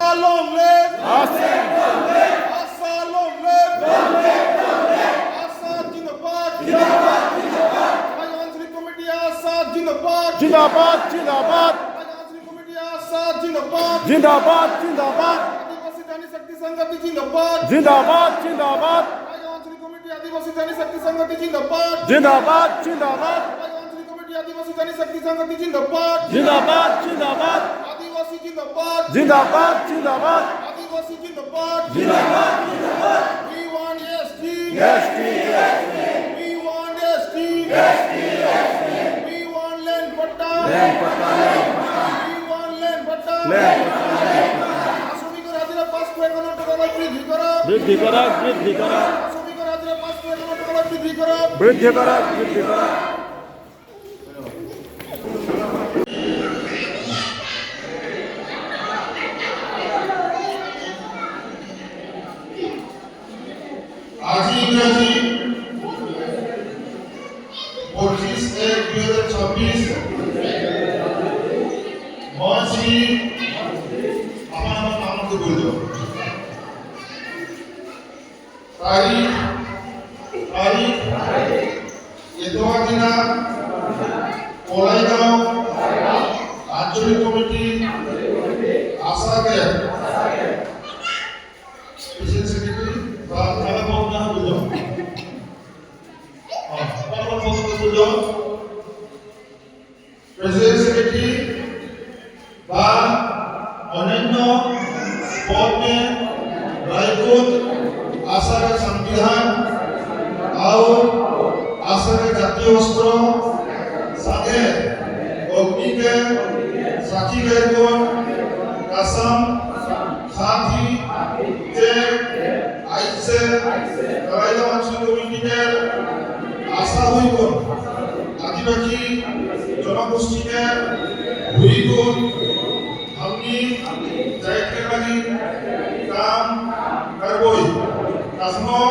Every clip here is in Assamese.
Long live Asa! Asa, long live! Asa, Jindabad! Ayanchalik Committee Asa, Jindabad! Ayanchalik Committee Asa, Jindabad! Adivasi Jani Shakti Sanghati Jindabad! Ayanchalik Committee Adivasi Jani Shakti Sanghati Jindabad! Ayanchalik Committee Adivasi Jani Shakti Sanghati Jindabad! Adivasi Jindabad! Adivasi Jindabad! We want ST! We want ST! We want land patta! We want land patta! শ্রমিকের হাজিরা 551 টাকা বৃদ্ধি করা! শ্রমিকের হাজিরা 551 টাকা বৃদ্ধি করা! आज इंग्राजी 25/1/2026 মহাশ্রী আমার নামকে বলল তারিখ এতোয়া দিনা কোলাইগাঁও আঞ্চলিক কমিটি আশাকে প্রেসিডেন্ট সেক্রেটারি বা থানা বন্ধ বলল প্রেসিডেন্ট সেক্রেটারি বা অন্যান্য पद में रायकोट आशा का संविधान और आशा के जातीय वस्त्र साथे अग्नि के साथी गैरकोट कसम साथी के आइसे कराइला आंचलिक कमिटी के आशा हुई को आदिवासी जनगोष्ठी के हुई को हमनी जाहिर के लगी काम करबोई कसमो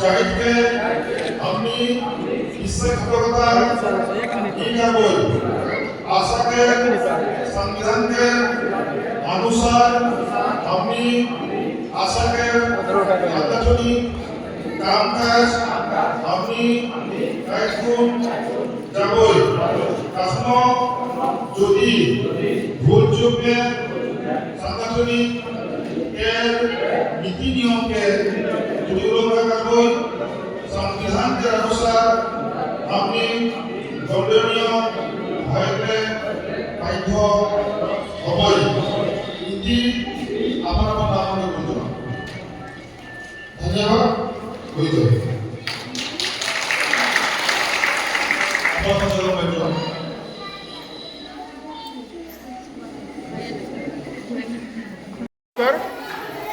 जाहिर के हमनी इससे खतरता की करबोई आशा के संविधान के अनुसार हमनी आशा के आंदोलनी कामकाज हमनी दायित्व जाबोई कसमो যদি ভুল চুকে সাংগঠনিক এর নীতি নিয়মকে যদি উল্লঙ্ঘন করে সংবিধান के अनुसार আপনি দণ্ডনীয় হইতে বাধ্য হবই ইতি আপনার নামে বলুন ধন্যবাদ হইতে আপনার জন্য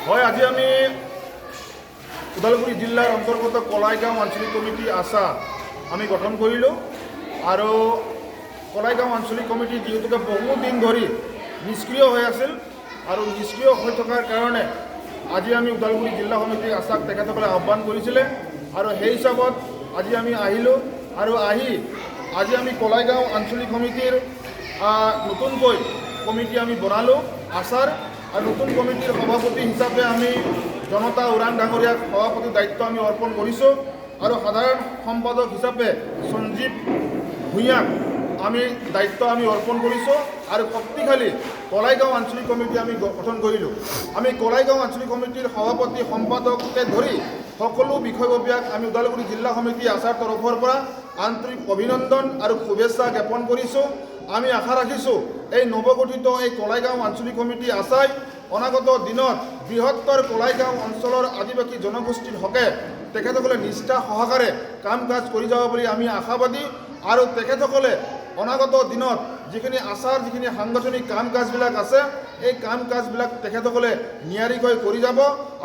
হয় আজি আমি ওদালগুৰি জিলাৰ অন্তৰ্গত কলাইগাঁও আঞ্চলিক কমিটি আশা আমি গঠন কৰিলোঁ আৰু কলাইগাঁও আঞ্চলিক কমিটি যিহেতুকে বহুদিন ধৰি নিষ্ক্ৰিয় হৈ আছিল আৰু নিষ্ক্ৰিয় হৈ থকাৰ কাৰণে আজি আমি ওদালগুৰি জিলা সমিতি আশাক তেখেতসকলে আহ্বান কৰিছিলে আৰু সেই হিচাপত আজি আমি আহিলোঁ আৰু আজি আমি কলাইগাঁও আঞ্চলিক সমিতিৰ নতুনকৈ কমিটি আমি বনালোঁ আশাৰ আৰ নতুন কমিটিৰ সভাপতি হিসাবে আমি জনতা উৰাণ ডাঙৰীয়াক সভাপতিৰ দায়িত্ব আমি অৰ্পণ কৰিছোঁ আৰু সাধাৰণ সম্পাদক হিচাপে সঞ্জীৱ ভূঞাক আমি দায়িত্ব আমি অৰ্পণ কৰিছোঁ আৰু শক্তিশালী কলাইগাঁও আঞ্চলিক কমিটি আমি গঠন কৰিলোঁ। আমি কলাইগাঁও আঞ্চলিক কমিটিৰ সভাপতি সম্পাদককে ধৰি সকলো বিষয়ববীয়াক আমি ওদালগুৰি জিলা সমিতি আশাৰ তৰফৰ পৰা আন্তৰিক অভিনন্দন আৰু শুভেচ্ছা জ্ঞাপন কৰিছোঁ। আমি আশা ৰাখিছোঁ এই নৱগঠিত এই কলাইগাঁও আঞ্চলিক কমিটি আশাই অনাগত দিনত বৃহত্তৰ কলাইগাঁও অঞ্চলৰ আদিবাসী জনগোষ্ঠীৰ হকে তেখেতসকলে নিষ্ঠা সহকাৰে কাম কাজ কৰি যাব বুলি আমি আশাবাদী আৰু তেখেতসকলে অনাগত দিনত যিখিনি আশাৰ যিখিনি সাংগঠনিক কাম কাজবিলাক আছে এই কাম কাজবিলাক তেখেতসকলে নিয়াৰিকৈ কৰি যাব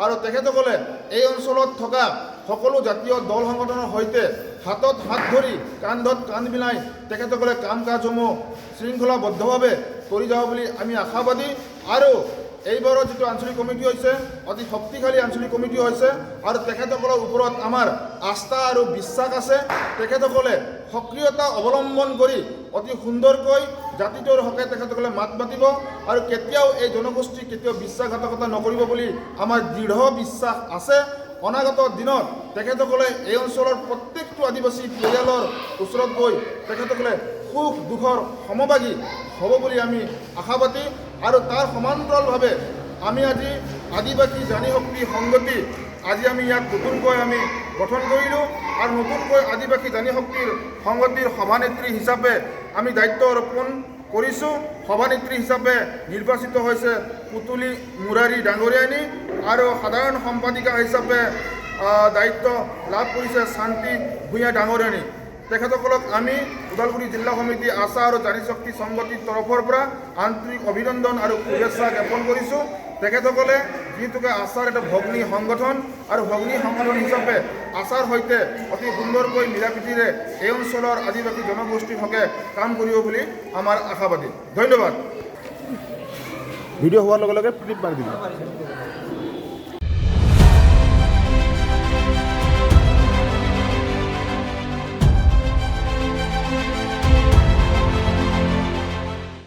আৰু তেখেতসকলে এই অঞ্চলত থকা সকলো জাতীয় দল সংগঠনৰ সৈতে হাতত হাত ধৰি কান্ধত কান্ধ মিলাই তেখেতসকলে কাম কাজসমূহ শৃংখলাবদ্ধভাৱে কৰি যাব বুলি আমি আশাবাদী আৰু এইবাৰৰ যিটো আঞ্চলিক কমিটি হৈছে অতি শক্তিশালী আঞ্চলিক কমিটি হৈছে আৰু তেখেতসকলৰ ওপৰত আমাৰ আস্থা আৰু বিশ্বাস আছে। তেখেতসকলে সক্ৰিয়তা অৱলম্বন কৰি অতি সুন্দৰকৈ জাতিটোৰ হকে তেখেতসকলে মাত মাতিব আৰু কেতিয়াও এই জনগোষ্ঠী কেতিয়াও বিশ্বাসঘাতকতা নকৰিব বুলি আমাৰ দৃঢ় বিশ্বাস আছে। অনাগত দিনত তেখেতসকলে এই অঞ্চলৰ প্ৰত্যেকটো আদিবাসী পৰিয়ালৰ ওচৰত গৈ তেখেতসকলে সুখ দুখৰ সমভাগী হ'ব বুলি আমি আশাবাদী আৰু তাৰ সমান্তৰালভাৱে আমি আজি আদিবাসী জানি শক্তি সংগতি আজি আমি ইয়াক নতুনকৈ আমি গঠন কৰিলোঁ আৰু নতুনকৈ আদিবাসী জানি শক্তিৰ সংগতিৰ সভানেত্ৰী হিচাপে আমি দায়িত্ব অৰ্পণ কৰিছোঁ। সভানেত্ৰী হিচাপে নিৰ্বাচিত হৈছে পুতুলি মুৰাৰী ডাঙৰীয়ানী আৰু সাধাৰণ সম্পাদিকা হিচাপে দায়িত্ব লাভ কৰিছে শান্তি ভূঞা ডাঙৰীয়ানী। তেখেতসকলক আমি ওদালগুৰি জিলা সমিতি আশা আৰু জানি শক্তি সংগতিৰ তৰফৰ পৰা আন্তৰিক অভিনন্দন আৰু শুভেচ্ছা জ্ঞাপন কৰিছোঁ। তেখেতসকলে যিহেতুকে আশাৰ এটা ভগ্নী সংগঠন আৰু ভগ্নী সংগঠন হিচাপে আশাৰ সৈতে অতি সুন্দৰকৈ মিলাপ্ৰীতিৰে এই অঞ্চলৰ আদিবাসী জনগোষ্ঠীৰ হকে কাম কৰিব বুলি আমাৰ আশাবাদী। ধন্যবাদ। ভিডিঅ' হোৱাৰ লগে লগে ক্লিপ মাৰি দিলোঁ।